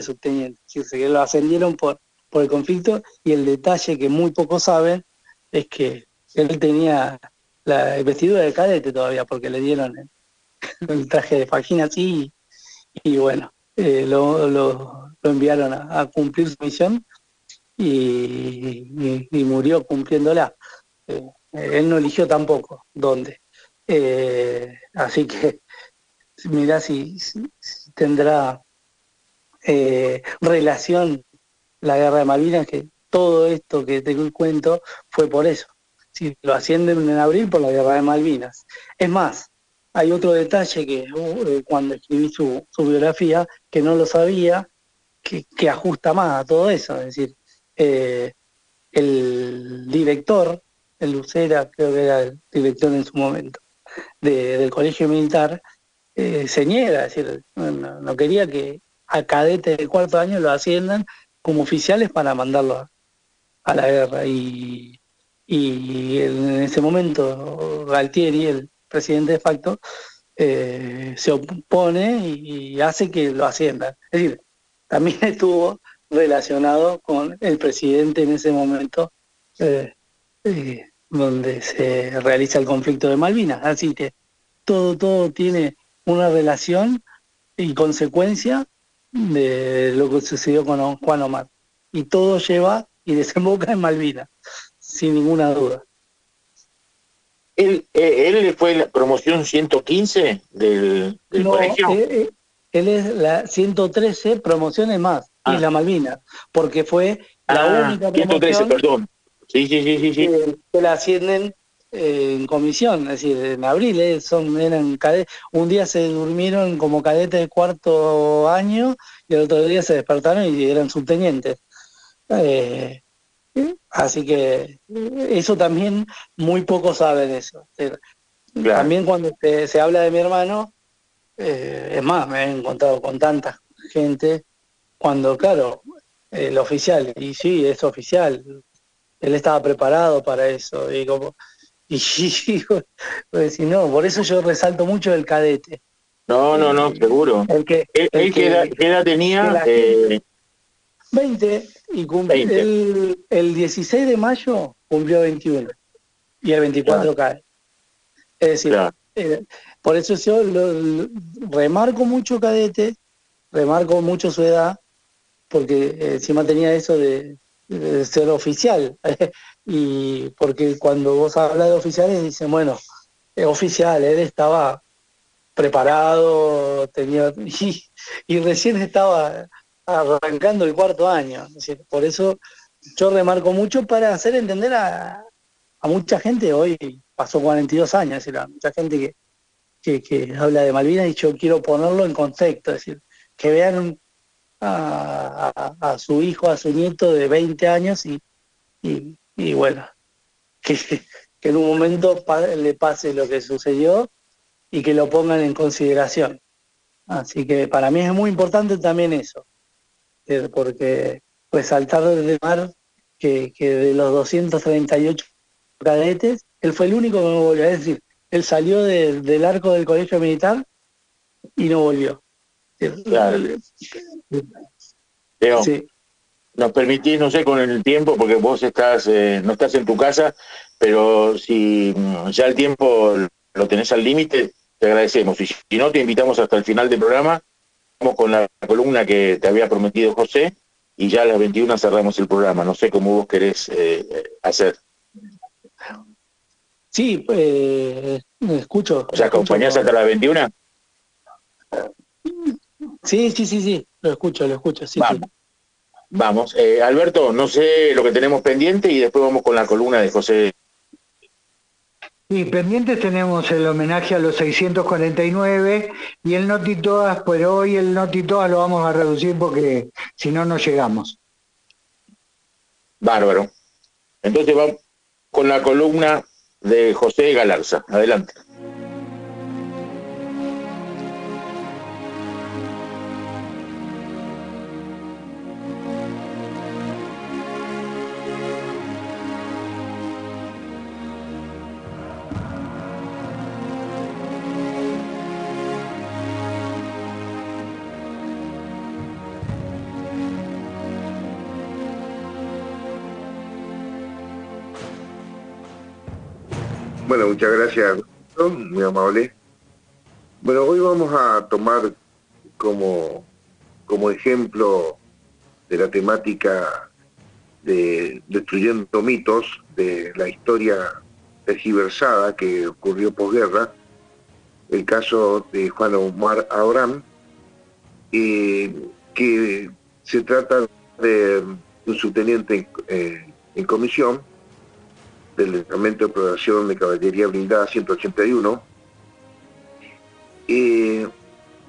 subteniente, es decir, que lo ascendieron por el conflicto, y el detalle que muy pocos saben es que él tenía la vestidura de cadete todavía, porque le dieron el traje de fajín así, y bueno, lo enviaron a cumplir su misión y murió cumpliéndola. Él no eligió tampoco dónde. Así que mirá si tendrá relación la guerra de Malvinas, que todo esto que te cuento fue por eso. Si lo ascienden en abril por la guerra de Malvinas. Es más, hay otro detalle que cuando escribí su biografía, que no lo sabía, que ajusta más a todo eso. Es decir, el director, el Lucera, creo que era el director en su momento, del colegio militar, se niega, es decir, no quería que a cadetes de cuarto año lo asciendan como oficiales para mandarlo a la guerra. Y en ese momento Galtieri, el presidente de facto, se opone y hace que lo asciendan. Es decir, también estuvo relacionado con el presidente en ese momento, donde se realiza el conflicto de Malvinas. Así que todo tiene una relación y consecuencia de lo que sucedió con Juan Omar. Y todo lleva y desemboca en Malvinas, sin ninguna duda. ¿Él fue la promoción 115 del No, colegio? él es la 113 promociones más, Isla Malvinas, porque fue la única 113, promoción perdón. Sí. que la ascienden en comisión, es decir, en abril, eran cadetes. Un día se durmieron como cadetes de cuarto año y el otro día se despertaron y eran subtenientes. Así que eso también muy pocos saben eso. Claro. También cuando se habla de mi hermano, es más, me he encontrado con tanta gente cuando, claro, el oficial, y sí, es oficial, él estaba preparado para eso, y pues, no, por eso yo resalto mucho el cadete. No, seguro. El que, ¿Él qué edad tenía? 20, y 20. el 16 de mayo cumplió 21, y el 24 cae. Es decir, Claro. por eso yo remarco mucho cadete, remarco mucho su edad, porque encima tenía eso de ser oficial. Y porque cuando vos hablas de oficiales dicen, bueno, es oficial, él estaba preparado, y recién estaba arrancando el cuarto año. Es decir, por eso yo remarco mucho para hacer entender a mucha gente. Hoy pasó 42 años, es decir, a mucha gente que habla de Malvinas, y yo quiero ponerlo en contexto, es decir, que vean a su hijo, a su nieto de 20 años y bueno, que en un momento le pase lo que sucedió y que lo pongan en consideración. Así que para mí es muy importante también eso, porque resaltar de mar que de los 238 cadetes, él fue el único que no volvió. Es decir, él salió del arco del colegio militar y no volvió. Claro. Leo, Sí. nos permitís, no sé, con el tiempo, porque vos no estás en tu casa, pero si ya el tiempo lo tenés al límite, te agradecemos. Y si no, te invitamos hasta el final del programa. Vamos con la columna que te había prometido José, y ya a las 21 cerramos el programa. No sé cómo vos querés hacer. Sí, escucho. O sea, ¿acompañás hasta las 21? Sí, lo escucho, sí. Vamos. Sí. Vamos, Alberto, no sé lo que tenemos pendiente y después vamos con la columna de José. Y pendientes tenemos el homenaje a los 649 y el Noti Todas, pero hoy el Noti Todas lo vamos a reducir porque si no, no llegamos. Bárbaro. Entonces vamos con la columna de José Galarza. Adelante. Bueno, muchas gracias, muy amable. Bueno, hoy vamos a tomar como ejemplo de la temática de destruyendo mitos de la historia tergiversada que ocurrió posguerra, el caso de Juan Omar Abraham, que se trata de un subteniente en comisión del Destacamento de Operación de Caballería Blindada 181,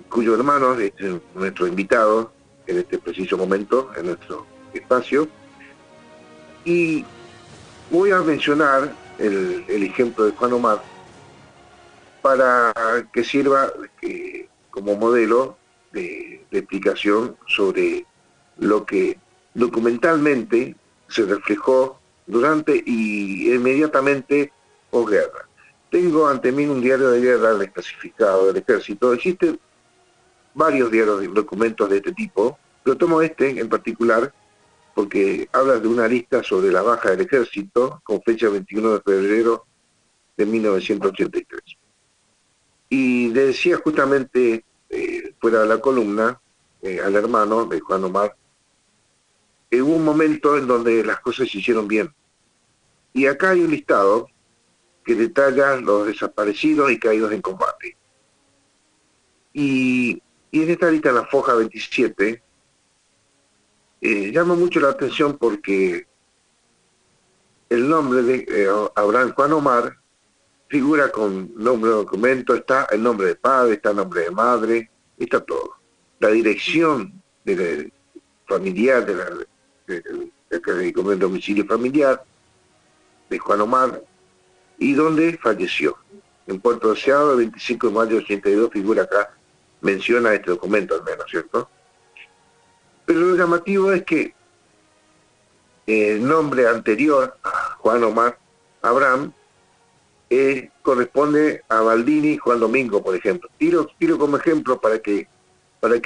cuyo hermano es nuestro invitado en este preciso momento, en nuestro espacio. Y voy a mencionar el ejemplo de Juan Omar para que sirva como modelo de explicación sobre lo que documentalmente se reflejó durante y inmediatamente posguerra. Tengo ante mí un diario de guerra desclasificado del Ejército. Existen varios diarios de documentos de este tipo, pero tomo este en particular porque habla de una lista sobre la baja del Ejército con fecha 21 de febrero de 1983. Y le decía justamente, fuera de la columna, al hermano de Juan Omar, hubo un momento en donde las cosas se hicieron bien. Y acá hay un listado que detalla los desaparecidos y caídos en combate. Y en esta lista, en la foja 27, llama mucho la atención porque el nombre de Abraham Juan Omar figura con nombre de documento, está el nombre de padre, está el nombre de madre, está todo. La dirección familiar del domicilio familiar de Juan Omar y donde falleció. En Puerto Deseado, el 25 de mayo de 82, figura acá, menciona este documento al menos, ¿cierto? Pero lo llamativo es que el nombre anterior a Juan Omar Abraham corresponde a Baldini Juan Domingo, por ejemplo. Tiro como ejemplo para que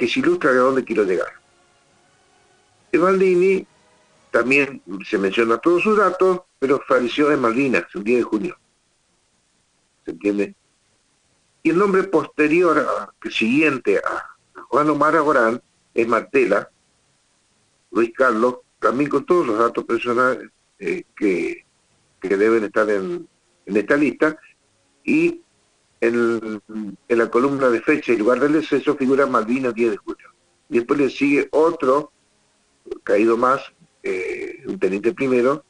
se ilustre a dónde quiero llegar. El Baldini también se menciona todos sus datos, pero falleció en Malvinas el 10 de junio. ¿Se entiende? Y el nombre posterior, siguiente a Juan Omar Abraham, es Martela, Luis Carlos, también con todos los datos personales que deben estar en esta lista, y en la columna de fecha y lugar del deceso figura Malvinas 10 de junio. Y después le sigue otro caído más, un teniente primero,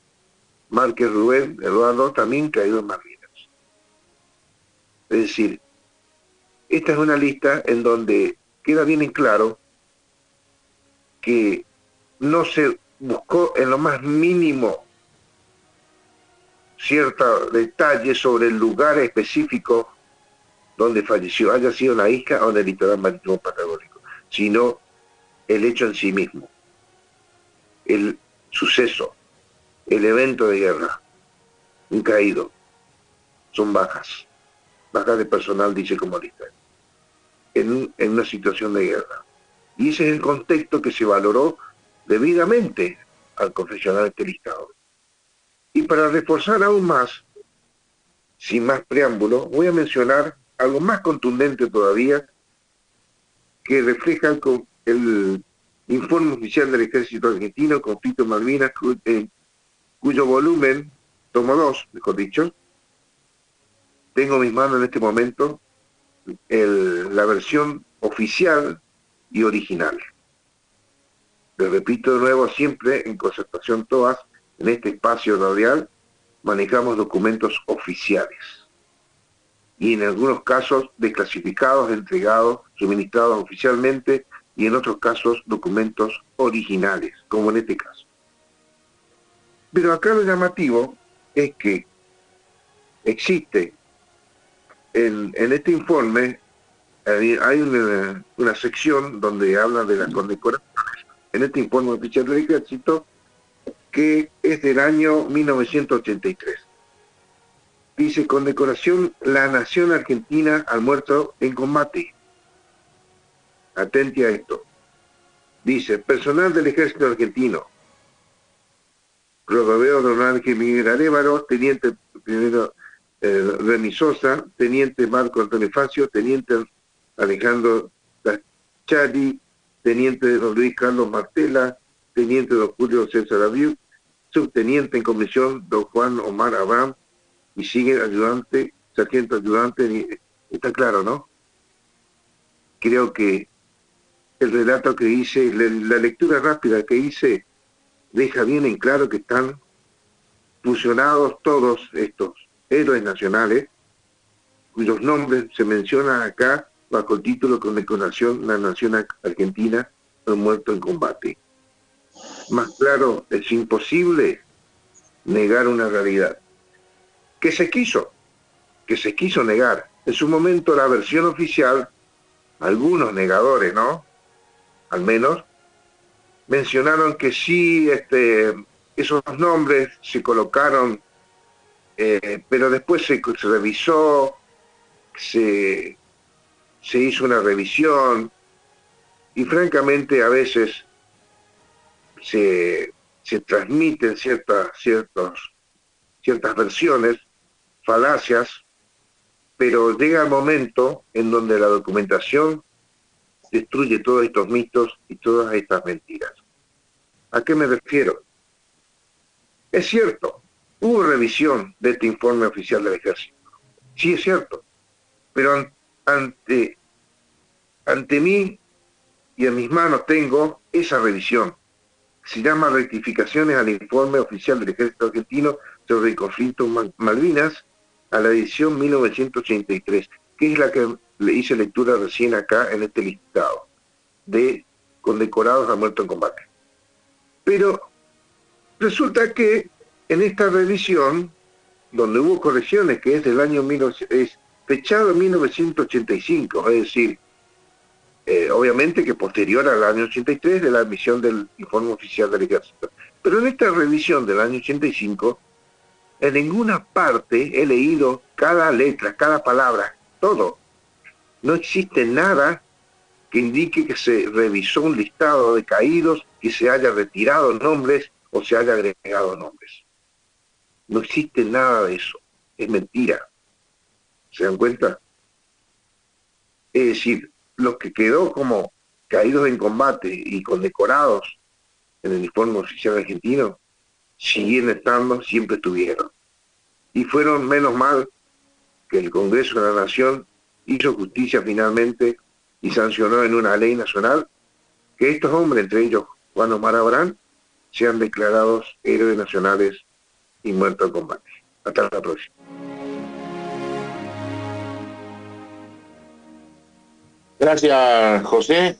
Márquez Rubén Eduardo, también caído en Malvinas. Es decir, esta es una lista en donde queda bien en claro que no se buscó en lo más mínimo cierto detalle sobre el lugar específico donde falleció, haya sido en la isla o en el litoral marítimo patagónico, sino el hecho en sí mismo, el suceso, el evento de guerra, un caído, son bajas de personal, dice como lista, en una situación de guerra. Y ese es el contexto que se valoró debidamente al confeccionar este listado. Y para reforzar aún más, sin más preámbulo, voy a mencionar algo más contundente todavía, que refleja el informe oficial del Ejército Argentino, Conflicto en Malvinas, cuyo volumen, tomo 2, mejor dicho, tengo en mis manos en este momento la versión oficial y original Te repito de nuevo, siempre en Concertación TOAS, en este espacio radial, manejamos documentos oficiales y en algunos casos desclasificados, entregados, suministrados oficialmente, y en otros casos documentos originales, como en este caso. Pero acá lo llamativo es que existe en este informe, hay una sección donde habla de las condecoraciones, en este informe oficial del Ejército, que es del año 1983. Dice: condecoración la Nación Argentina al muerto en combate. Atente a esto. Dice: personal del Ejército Argentino, Clodoveo Don Ángel Miguel Arévalo, teniente primero Remy Sosa, teniente Marco Antonio Facio, teniente Alejandro Tachari, teniente don Luis Carlos Martela, teniente don Julio César Abiu, subteniente en comisión don Juan Omar Abraham, y sigue ayudante, sargento ayudante. Está claro, ¿no? Creo que el relato que hice, la lectura rápida que hice, deja bien en claro que están fusionados todos estos héroes nacionales, cuyos nombres se mencionan acá bajo el título Condecoración la Nación Argentina al muerto en combate. Más claro, es imposible negar una realidad que se quiso negar. En su momento la versión oficial, algunos negadores, ¿no?, al menos, mencionaron que sí, esos nombres se colocaron, pero después se revisó, se hizo una revisión, y francamente a veces se transmiten ciertas versiones, falacias, pero llega el momento en donde la documentación destruye todos estos mitos y todas estas mentiras. ¿A qué me refiero? Es cierto, hubo revisión de este informe oficial del Ejército. Sí, es cierto. Pero ante mí y en mis manos tengo esa revisión. Se llama Rectificaciones al Informe Oficial del Ejército Argentino sobre el conflicto Malvinas, a la edición 1983, que es la que le hice lectura recién acá en este listado de condecorados a muerto en combate. Pero resulta que en esta revisión, donde hubo correcciones, que es del año es fechado en 1985, es decir, obviamente que posterior al año 83 de la emisión del informe oficial del Ejército. Pero en esta revisión del año 85, en ninguna parte he leído cada letra, cada palabra, todo. No existe nada que indique que se revisó un listado de caídos, que se haya retirado nombres o se haya agregado nombres. No existe nada de eso. Es mentira. ¿Se dan cuenta? Es decir, los que quedó como caídos en combate y condecorados en el informe oficial argentino, siguen estando, siempre estuvieron. Y fueron, menos mal, que el Congreso de la Nación hizo justicia finalmente y sancionó en una ley nacional que estos hombres, entre ellos Juan Omar Abraham, sean declarados héroes nacionales y muertos en combate. Hasta la próxima. Gracias, José.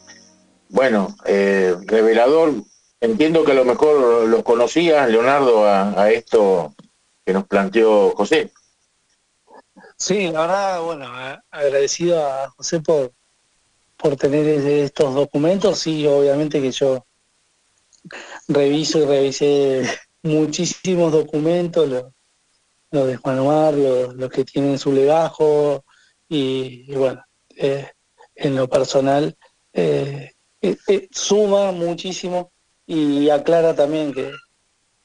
Bueno, revelador. Entiendo que a lo mejor lo conocías, Leonardo, a esto que nos planteó José. Sí, la verdad, bueno, agradecido a José por tener estos documentos. Sí, obviamente que yo reviso y revisé muchísimos documentos, los de Juan Omar, los que tienen su legajo, y bueno, en lo personal suma muchísimo y aclara también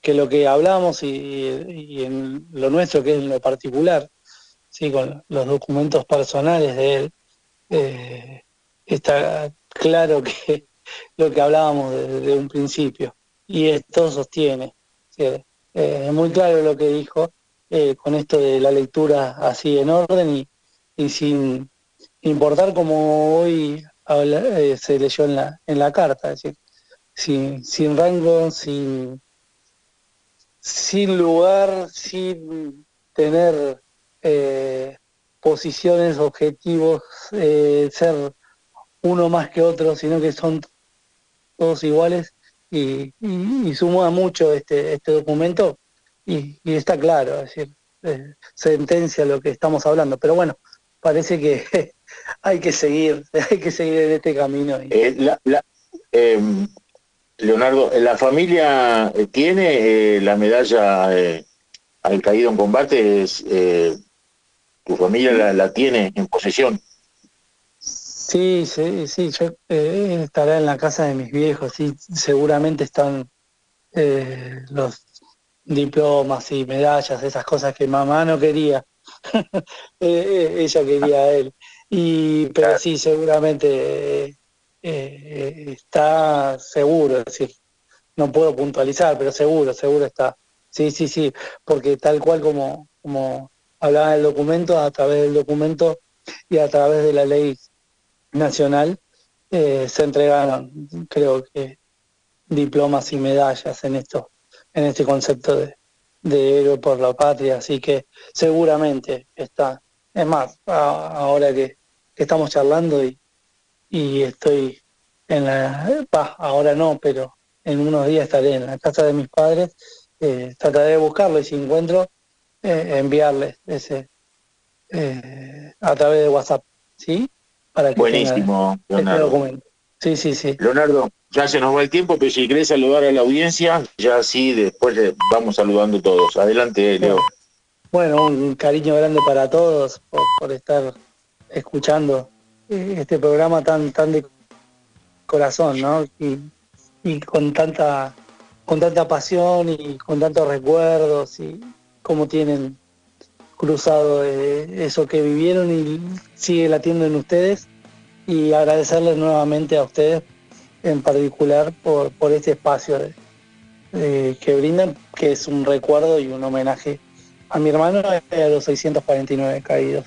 que lo que hablamos y en lo nuestro, que es en lo particular, sí, con los documentos personales de él, está claro que lo que hablábamos desde un principio, y esto sostiene. ¿Sí? Es muy claro lo que dijo con esto de la lectura así en orden y sin importar como hoy se leyó en la carta. Es decir, sin rango, sin lugar, sin tener posiciones, objetivos, ser uno más que otro, sino que son todos iguales y suma mucho este documento y está claro, es decir, sentencia lo que estamos hablando. Pero bueno, parece que hay que seguir en este camino. Leonardo, ¿la familia tiene la medalla al caído en combate? ¿Tu familia la tiene en posesión? Sí, yo estará en la casa de mis viejos, sí, seguramente están los diplomas y medallas, esas cosas que mamá no quería, ella quería a él. Pero sí, seguramente está seguro, es decir, no puedo puntualizar, pero seguro está. Sí, porque tal cual como hablaba del documento, a través del documento y a través de la ley nacional, se entregaron, creo que, diplomas y medallas en este concepto de héroe por la patria, así que seguramente está. Es más, ahora que estamos charlando y estoy ahora no, pero en unos días estaré en la casa de mis padres, trataré de buscarlo y si encuentro, enviarles ese a través de WhatsApp, ¿sí? Para que tengan Buenísimo, este Leonardo. documento. Sí. Leonardo, ya se nos va el tiempo, pero si querés saludar a la audiencia, ya sí, después le vamos saludando todos. Adelante, Leo. Bueno, un cariño grande para todos por estar escuchando este programa tan de corazón, ¿no? Y con tanta pasión y con tantos recuerdos y cómo tienen cruzado eso que vivieron y sigue latiendo en ustedes y agradecerles nuevamente a ustedes en particular por este espacio que brindan, que es un recuerdo y un homenaje a mi hermano y a los 649 caídos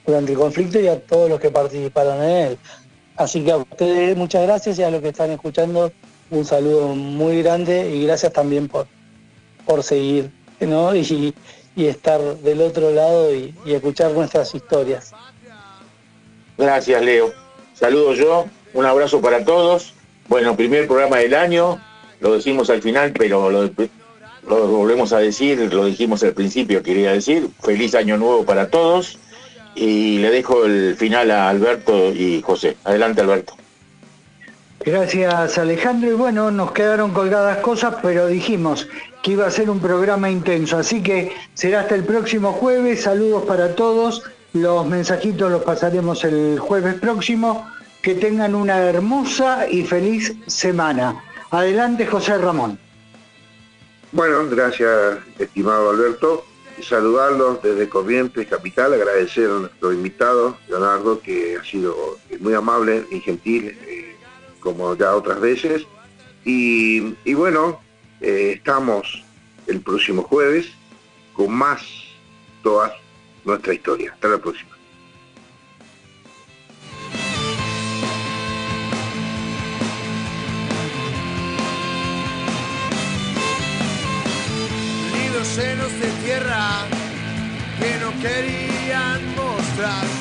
durante el conflicto y a todos los que participaron en él. Así que a ustedes muchas gracias y a los que están escuchando un saludo muy grande y gracias también por seguir, ¿no? Y estar del otro lado y escuchar nuestras historias. Gracias, Leo. Saludo yo, un abrazo para todos. Bueno, primer programa del año, lo decimos al final, pero lo volvemos a decir, lo dijimos al principio, quería decir, feliz año nuevo para todos. Y le dejo el final a Alberto y José. Adelante, Alberto. Gracias, Alejandro. Y bueno, nos quedaron colgadas cosas, pero dijimos que iba a ser un programa intenso. Así que será hasta el próximo jueves. Saludos para todos. Los mensajitos los pasaremos el jueves próximo. Que tengan una hermosa y feliz semana. Adelante, José Ramón. Bueno, gracias, estimado Alberto. Saludarlos desde Corrientes Capital, agradecer a nuestro invitado, Leonardo, que ha sido muy amable y gentil, como ya otras veces. Y bueno, estamos el próximo jueves con más toda nuestra historia. Hasta la próxima. Llenos de tierra que no querían mostrar.